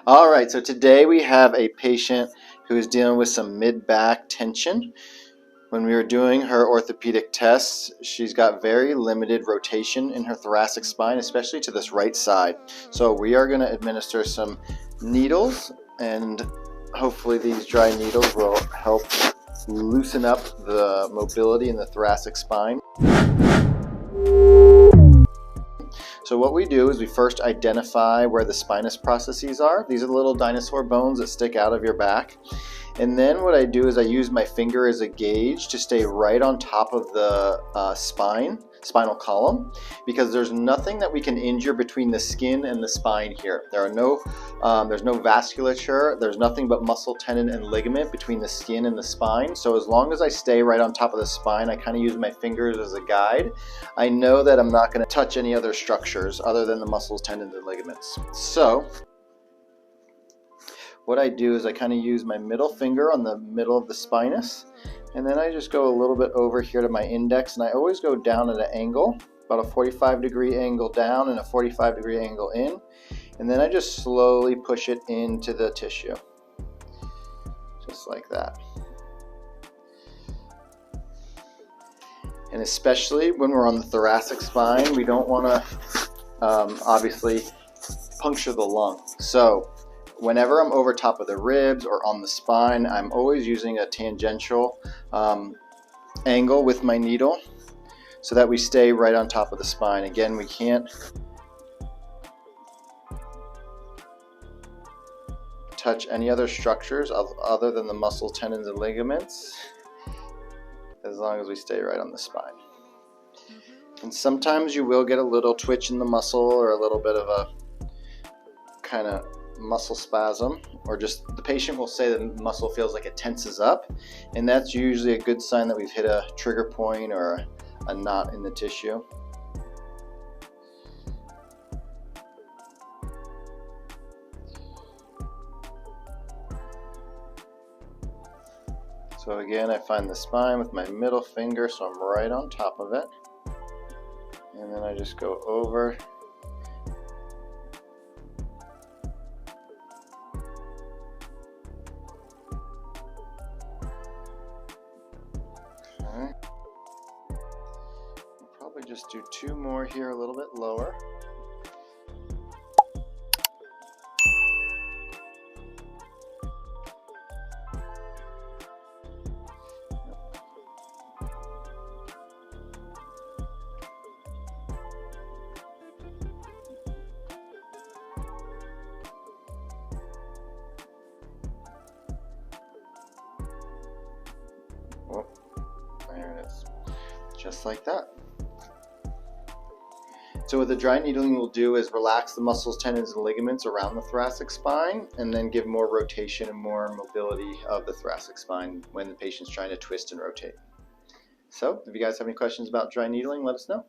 All right, so today we have a patient who is dealing with some mid-back tension. When we were doing her orthopedic tests, she's got very limited rotation in her thoracic spine, especially to this right side. So we are going to administer some needles, and hopefully these dry needles will help loosen up the mobility in the thoracic spine. So what we do is we first identify where the spinous processes are. These are the little dinosaur bones that stick out of your back. And then what I do is I use my finger as a gauge to stay right on top of the spinal column, because there's nothing that we can injure between the skin and the spine here. There's no vasculature, there's nothing but muscle, tendon, and ligament between the skin and the spine. So as long as I stay right on top of the spine, I kind of use my fingers as a guide. I know that I'm not going to touch any other structures other than the muscles, tendons, and ligaments. So what I do is I kind of use my middle finger on the middle of the spinous, and then I just go a little bit over here to my index, and I always go down at an angle, about a 45-degree angle down and a 45-degree angle in, and then I just slowly push it into the tissue, just like that. And especially when we're on the thoracic spine, we don't want to obviously puncture the lung. So whenever I'm over top of the ribs or on the spine, I'm always using a tangential angle with my needle so that we stay right on top of the spine. Again, we can't touch any other structures other than the muscles, tendons, and ligaments, as long as we stay right on the spine. And sometimes you will get a little twitch in the muscle, or a little bit of a kind of muscle spasm, or just the patient will say the muscle feels like it tenses up, and that's usually a good sign that we've hit a trigger point or a knot in the tissue. So again, I find the spine with my middle finger, so I'm right on top of it, and then I just go over . Probably just do two more here, a little bit lower. Oh, there it is. Just like that. So what the dry needling will do is relax the muscles, tendons, and ligaments around the thoracic spine, and then give more rotation and more mobility of the thoracic spine when the patient's trying to twist and rotate. So if you guys have any questions about dry needling, let us know.